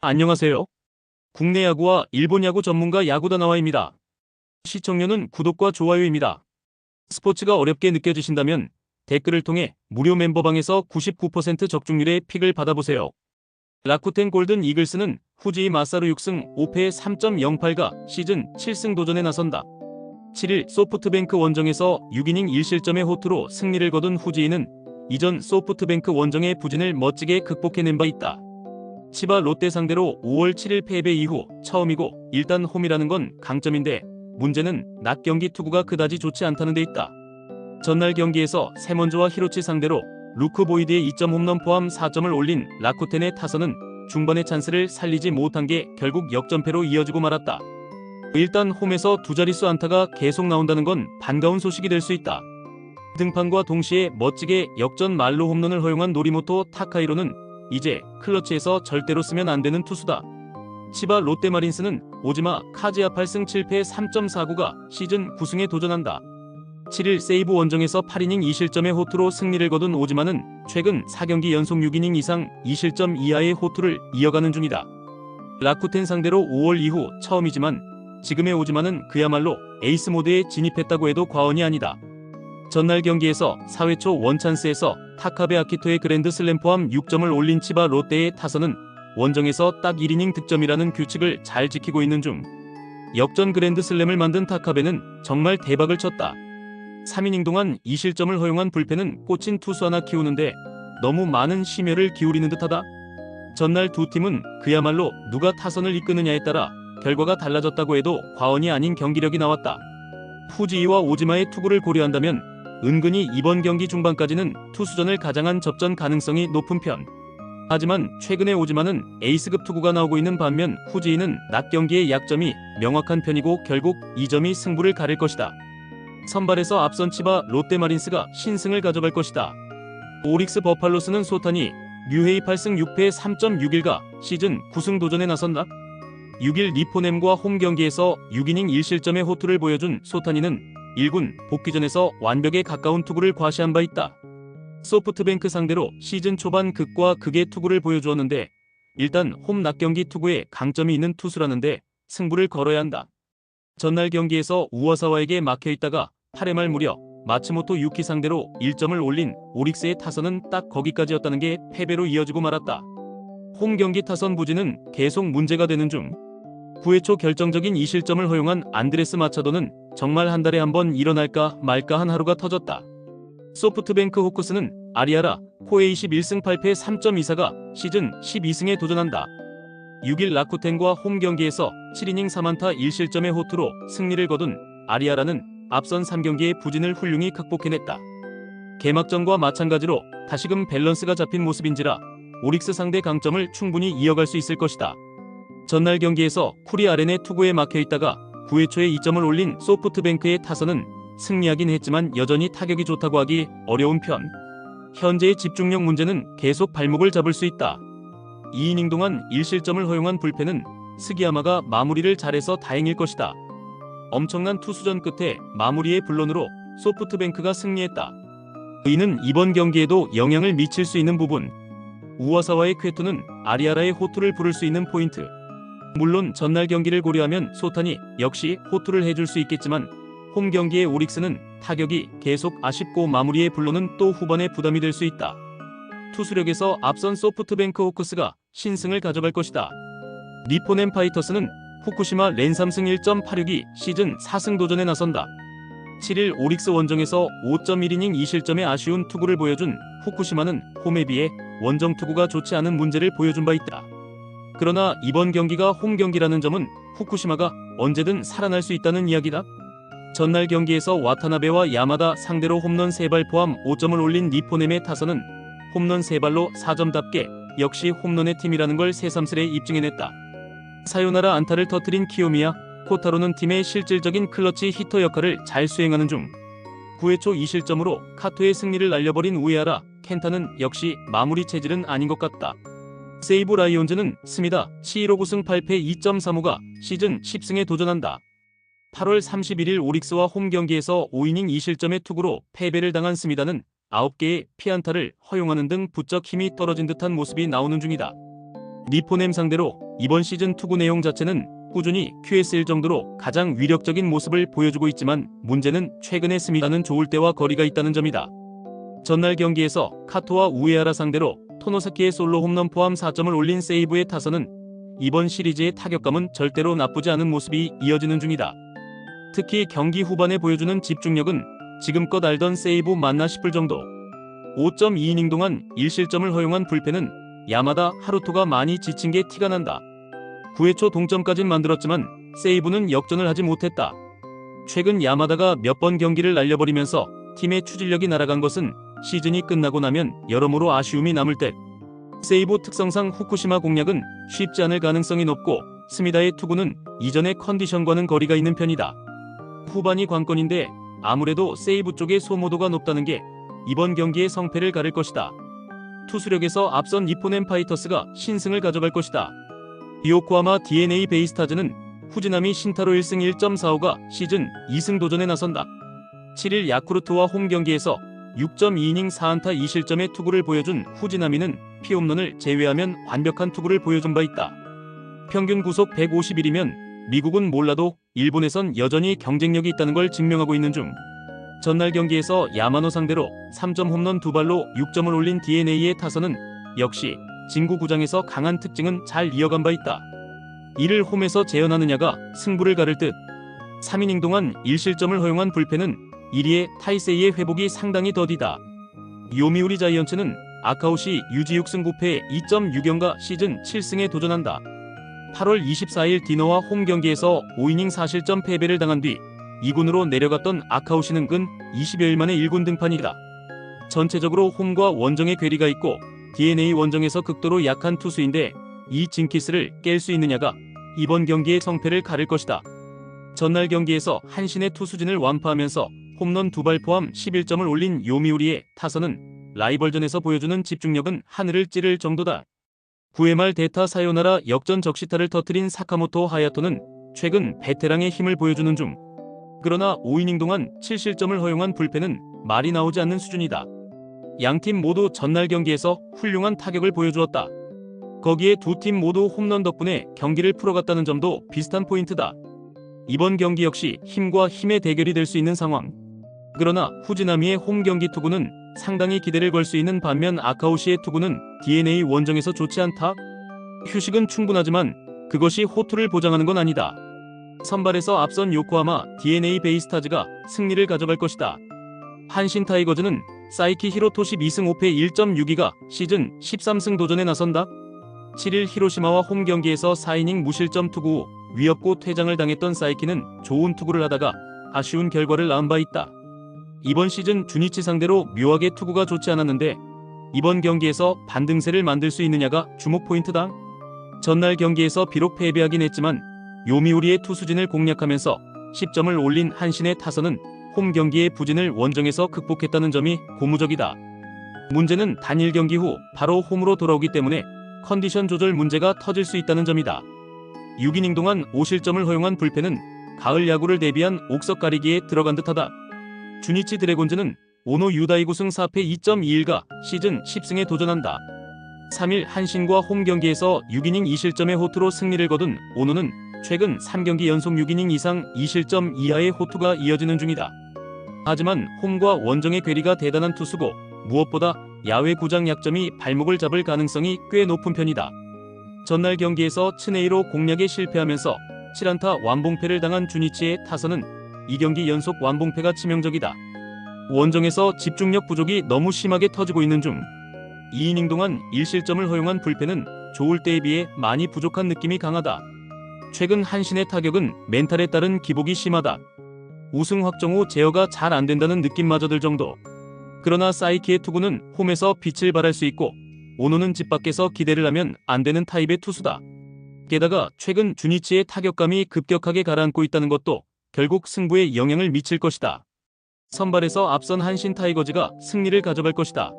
안녕하세요. 국내 야구와 일본 야구 전문가 야구다나와입니다. 시청료는 구독과 좋아요입니다. 스포츠가 어렵게 느껴지신다면 댓글을 통해 무료 멤버방에서 99% 적중률의 픽을 받아보세요. 라쿠텐 골든 이글스는 후지이 마사루 6승 5패 3.08가 시즌 7승 도전에 나선다. 7일 소프트뱅크 원정에서 6이닝 1실점의 호투로 승리를 거둔 후지이는 이전 소프트뱅크 원정의 부진을 멋지게 극복해낸 바 있다. 치바 롯데 상대로 5월 7일 패배 이후 처음이고 일단 홈이라는 건 강점인데 문제는 낮 경기 투구가 그다지 좋지 않다는 데 있다. 전날 경기에서 세먼조와 히로치 상대로 루크 보이드의 2점 홈런 포함 4점을 올린 라쿠텐의 타선은 중반의 찬스를 살리지 못한 게 결국 역전패로 이어지고 말았다. 일단 홈에서 두 자릿수 안타가 계속 나온다는 건 반가운 소식이 될 수 있다. 등판과 동시에 멋지게 역전 말로 홈런을 허용한 노리모토 타카이로는 이제 클러치에서 절대로 쓰면 안 되는 투수다. 치바 롯데마린스는 오지마 카즈야 8승 7패 3.49가 시즌 9승에 도전한다. 7일 세이브 원정에서 8이닝 2실점의 호투로 승리를 거둔 오지마는 최근 4경기 연속 6이닝 이상 2실점 이하의 호투를 이어가는 중이다. 라쿠텐 상대로 5월 이후 처음이지만 지금의 오지마는 그야말로 에이스 모드에 진입했다고 해도 과언이 아니다. 전날 경기에서 4회 초 원찬스에서 타카베 아키토의 그랜드 슬램 포함 6점을 올린 치바 롯데의 타선은 원정에서 딱 1이닝 득점이라는 규칙을 잘 지키고 있는 중 역전 그랜드 슬램을 만든 타카베는 정말 대박을 쳤다. 3이닝 동안 2실점을 허용한 불펜은 꽂힌 투수 하나 키우는데 너무 많은 심혈을 기울이는 듯하다. 전날 두 팀은 그야말로 누가 타선을 이끄느냐에 따라 결과가 달라졌다고 해도 과언이 아닌 경기력이 나왔다. 후지이와 오지마의 투구를 고려한다면 은근히 이번 경기 중반까지는 투수전을 가장한 접전 가능성이 높은 편. 하지만 최근에 오지마는 에이스급 투구가 나오고 있는 반면 후지이는 낮 경기의 약점이 명확한 편이고 결국 이 점이 승부를 가릴 것이다. 선발에서 앞선 치바 롯데마린스가 신승을 가져갈 것이다. 오릭스 버팔로스는 소탄이 류헤이 8승 6패 3.61가 시즌 9승 도전에 나선다. 6일 니포넴과 홈 경기에서 6이닝 1실점의 호투를 보여준 소타니는 1군 복귀전에서 완벽에 가까운 투구를 과시한 바 있다. 소프트뱅크 상대로 시즌 초반 극과 극의 투구를 보여주었는데 일단 홈 낮 경기 투구에 강점이 있는 투수라는데 승부를 걸어야 한다. 전날 경기에서 우와사와에게 막혀있다가 8회 말 무려 마츠모토 유키 상대로 1점을 올린 오릭스의 타선은 딱 거기까지였다는 게 패배로 이어지고 말았다. 홈 경기 타선 부진은 계속 문제가 되는 중 9회 초 결정적인 2실점을 허용한 안드레스 마차도는 정말 한 달에 한 번 일어날까 말까 한 하루가 터졌다. 소프트뱅크 호크스는 아리아라 코에 21승 8패 3.24가 시즌 12승에 도전한다. 6일 라쿠텐과 홈 경기에서 7이닝 3안타 1실점의 호투로 승리를 거둔 아리아라는 앞선 3경기의 부진을 훌륭히 극복해냈다. 개막전과 마찬가지로 다시금 밸런스가 잡힌 모습인지라 오릭스 상대 강점을 충분히 이어갈 수 있을 것이다. 전날 경기에서 쿠리 아렌의 투구에 막혀있다가 9회 초에 2점을 올린 소프트뱅크의 타선은 승리하긴 했지만 여전히 타격이 좋다고 하기 어려운 편. 현재의 집중력 문제는 계속 발목을 잡을 수 있다. 2이닝 동안 1실점을 허용한 불펜은 스기야마가 마무리를 잘해서 다행일 것이다. 엄청난 투수전 끝에 마무리의 불론으로 소프트뱅크가 승리했다. 이는 이번 경기에도 영향을 미칠 수 있는 부분. 우와사와의 쾌투는 아리아라의 호투를 부를 수 있는 포인트. 물론 전날 경기를 고려하면 소탄이 역시 호투를 해줄 수 있겠지만 홈 경기의 오릭스는 타격이 계속 아쉽고 마무리의 불로는 또 후반에 부담이 될 수 있다. 투수력에서 앞선 소프트뱅크 호크스가 신승을 가져갈 것이다. 니포넴 파이터스는 후쿠시마 렌 3승 1.86이 시즌 4승 도전에 나선다. 7일 오릭스 원정에서 5.1이닝 2실점의 아쉬운 투구를 보여준 후쿠시마는 홈에 비해 원정 투구가 좋지 않은 문제를 보여준 바 있다. 그러나 이번 경기가 홈 경기라는 점은 후쿠시마가 언제든 살아날 수 있다는 이야기다. 전날 경기에서 와타나베와 야마다 상대로 홈런 3발 포함 5점을 올린 니포넴의 타선은 홈런 3발로 4점답게 역시 홈런의 팀이라는 걸 새삼스레 입증해냈다. 사요나라 안타를 터뜨린 키요미야 코타로는 팀의 실질적인 클러치 히터 역할을 잘 수행하는 중 9회 초 2실점으로 카토의 승리를 날려버린 우에하라 켄타는 역시 마무리 체질은 아닌 것 같다. 세이브 라이온즈는 스미다 7호 9승 8패 2.35가 시즌 10승에 도전한다. 8월 31일 오릭스와 홈 경기에서 5이닝 2실점의 투구로 패배를 당한 스미다는 9개의 피안타를 허용하는 등 부쩍 힘이 떨어진 듯한 모습이 나오는 중이다. 니포넴 상대로 이번 시즌 투구 내용 자체는 꾸준히 QSL 정도로 가장 위력적인 모습을 보여주고 있지만 문제는 최근에 스미다는 좋을 때와 거리가 있다는 점이다. 전날 경기에서 카토와 우에하라 상대로 토노사키의 솔로 홈런 포함 4점을 올린 세이브의 타선은 이번 시리즈의 타격감은 절대로 나쁘지 않은 모습이 이어지는 중이다. 특히 경기 후반에 보여주는 집중력은 지금껏 알던 세이브 맞나 싶을 정도. 5.2이닝 동안 1실점을 허용한 불펜은 야마다 하루토가 많이 지친 게 티가 난다. 9회 초 동점까진 만들었지만 세이브는 역전을 하지 못했다. 최근 야마다가 몇 번 경기를 날려버리면서 팀의 추진력이 날아간 것은 시즌이 끝나고 나면 여러모로 아쉬움이 남을 듯. 세이브 특성상 후쿠시마 공략은 쉽지 않을 가능성이 높고 스미다의 투구는 이전의 컨디션과는 거리가 있는 편이다. 후반이 관건인데 아무래도 세이브 쪽의 소모도가 높다는 게 이번 경기의 성패를 가를 것이다. 투수력에서 앞선 니포넴 파이터스가 신승을 가져갈 것이다. 요코하마 DNA 베이스타즈는 후지나미 신타로 1승 1.45가 시즌 2승 도전에 나선다. 7일 야쿠르트와 홈 경기에서 6.2이닝 4안타 2실점의 투구를 보여준 후지나미는 피홈런을 제외하면 완벽한 투구를 보여준 바 있다. 평균 구속 151이면 미국은 몰라도 일본에선 여전히 경쟁력이 있다는 걸 증명하고 있는 중. 전날 경기에서 야마노 상대로 3점 홈런 2발로 6점을 올린 DNA의 타선은 역시 진구 구장에서 강한 특징은 잘 이어간 바 있다. 이를 홈에서 재현하느냐가 승부를 가를 듯. 3이닝 동안 1실점을 허용한 불펜은 1위의 타이세이의 회복이 상당히 더디다. 요미우리 자이언츠는 아카오시 유지 6승 9패 2.6연가 시즌 7승에 도전한다. 8월 24일 디너와 홈 경기에서 5이닝 4실점 패배를 당한 뒤 2군으로 내려갔던 아카오시는 근 20여일 만에 1군 등판이다. 전체적으로 홈과 원정의 괴리가 있고 DNA 원정에서 극도로 약한 투수인데 이 징키스를 깰 수 있느냐가 이번 경기의 성패를 가를 것이다. 전날 경기에서 한신의 투수진을 완파하면서 홈런 2발 포함 11점을 올린 요미우리의 타선은 라이벌전에서 보여주는 집중력은 하늘을 찌를 정도다. 9회 말 대타 사요나라 역전 적시타를 터뜨린 사카모토 하야토는 최근 베테랑의 힘을 보여주는 중. 그러나 5이닝 동안 7실점을 허용한 불펜은 말이 나오지 않는 수준이다. 양팀 모두 전날 경기에서 훌륭한 타격을 보여주었다. 거기에 두 팀 모두 홈런 덕분에 경기를 풀어갔다는 점도 비슷한 포인트다. 이번 경기 역시 힘과 힘의 대결이 될 수 있는 상황. 그러나 후지나미의 홈 경기 투구는 상당히 기대를 걸 수 있는 반면 아카오시의 투구는 DNA 원정에서 좋지 않다. 휴식은 충분하지만 그것이 호투를 보장하는 건 아니다. 선발에서 앞선 요코하마 DNA 베이스타즈가 승리를 가져갈 것이다. 한신 타이거즈는 사이키 히로토시 2승 5패 1.62가 시즌 13승 도전에 나선다. 7일 히로시마와 홈 경기에서 4이닝 무실점 투구 후 위협고 퇴장을 당했던 사이키는 좋은 투구를 하다가 아쉬운 결과를 낳은 바 있다. 이번 시즌 주니치 상대로 묘하게 투구가 좋지 않았는데 이번 경기에서 반등세를 만들 수 있느냐가 주목 포인트다. 전날 경기에서 비록 패배하긴 했지만 요미우리의 투수진을 공략하면서 10점을 올린 한신의 타선은 홈 경기의 부진을 원정에서 극복했다는 점이 고무적이다. 문제는 단일 경기 후 바로 홈으로 돌아오기 때문에 컨디션 조절 문제가 터질 수 있다는 점이다. 6이닝 동안 5실점을 허용한 불펜은 가을 야구를 대비한 옥석 가리기에 들어간 듯하다. 주니치 드래곤즈는 오노 유다이구 승 4패 2.21가 시즌 10승에 도전한다. 3일 한신과 홈 경기에서 6이닝 2실점의 호투로 승리를 거둔 오노는 최근 3경기 연속 6이닝 이상 2실점 이하의 호투가 이어지는 중이다. 하지만 홈과 원정의 괴리가 대단한 투수고 무엇보다 야외 구장 약점이 발목을 잡을 가능성이 꽤 높은 편이다. 전날 경기에서 츠네이로 공략에 실패하면서 7안타 완봉패를 당한 주니치의 타선은 2경기 연속 완봉패가 치명적이다. 원정에서 집중력 부족이 너무 심하게 터지고 있는 중 2이닝 동안 1실점을 허용한 불펜은 좋을 때에 비해 많이 부족한 느낌이 강하다. 최근 한신의 타격은 멘탈에 따른 기복이 심하다. 우승 확정 후 제어가 잘 안된다는 느낌마저 들 정도. 그러나 사이키의 투구는 홈에서 빛을 발할 수 있고 오노는 집 밖에서 기대를 하면 안되는 타입의 투수다. 게다가 최근 주니치의 타격감이 급격하게 가라앉고 있다는 것도 결국 승부에 영향을 미칠 것이다. 선발에서 앞선 한신 타이거즈가 승리를 가져갈 것이다.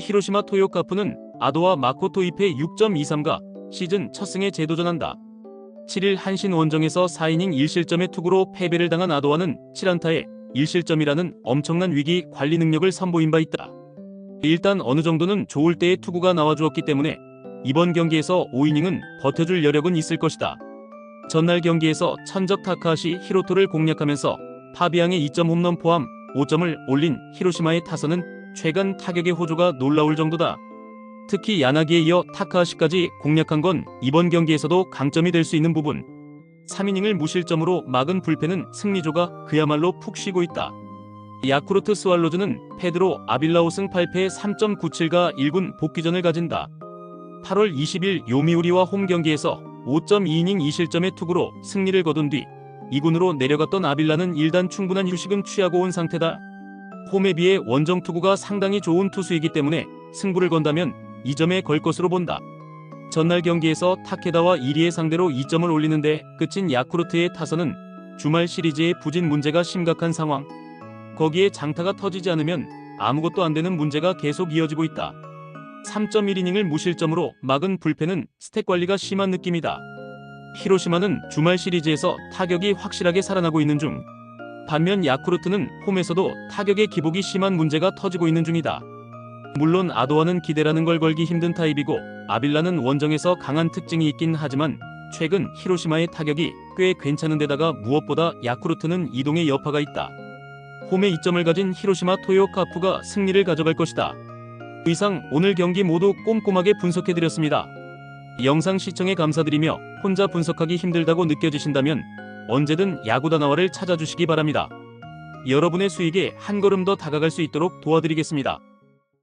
히로시마 토요카프는 아도와 마코토 2패 6.23가 시즌 첫 승에 재도전한다. 7일 한신 원정에서 4이닝 1실점의 투구로 패배를 당한 아도와는 7안타에 1실점이라는 엄청난 위기 관리 능력을 선보인 바 있다. 일단 어느 정도는 좋을 때의 투구가 나와주었기 때문에 이번 경기에서 5이닝은 버텨줄 여력은 있을 것이다. 전날 경기에서 천적 타카하시 히로토를 공략하면서 파비앙의 2점 홈런 포함 5점을 올린 히로시마의 타선은 최근 타격의 호조가 놀라울 정도다. 특히 야나기에 이어 타카하시까지 공략한 건 이번 경기에서도 강점이 될 수 있는 부분. 3이닝을 무실점으로 막은 불펜은 승리조가 그야말로 푹 쉬고 있다. 야쿠르트 스왈로즈는 페드로 아빌라 5승 8패 3.97가 1군 복귀전을 가진다. 8월 20일 요미우리와 홈 경기에서 5.2이닝 2실점의 투구로 승리를 거둔 뒤 2군으로 내려갔던 아빌라는 일단 충분한 휴식은 취하고 온 상태다. 홈에 비해 원정 투구가 상당히 좋은 투수이기 때문에 승부를 건다면 이 점에 걸 것으로 본다. 전날 경기에서 타케다와 이리의 상대로 2점을 올리는데 끝인 야쿠르트의 타선은 주말 시리즈의 부진 문제가 심각한 상황. 거기에 장타가 터지지 않으면 아무것도 안 되는 문제가 계속 이어지고 있다. 3.1이닝을 무실점으로 막은 불펜은 스탯 관리가 심한 느낌이다. 히로시마는 주말 시리즈에서 타격이 확실하게 살아나고 있는 중. 반면 야쿠르트는 홈에서도 타격의 기복이 심한 문제가 터지고 있는 중이다. 물론 아도와는 기대라는 걸 걸기 힘든 타입이고 아빌라는 원정에서 강한 특징이 있긴 하지만 최근 히로시마의 타격이 꽤 괜찮은 데다가 무엇보다 야쿠르트는 이동의 여파가 있다. 홈에 2점을 가진 히로시마 토요카프가 승리를 가져갈 것이다. 이상 오늘 경기 모두 꼼꼼하게 분석해드렸습니다. 영상 시청에 감사드리며 혼자 분석하기 힘들다고 느껴지신다면 언제든 야구다나와를 찾아주시기 바랍니다. 여러분의 수익에 한 걸음 더 다가갈 수 있도록 도와드리겠습니다.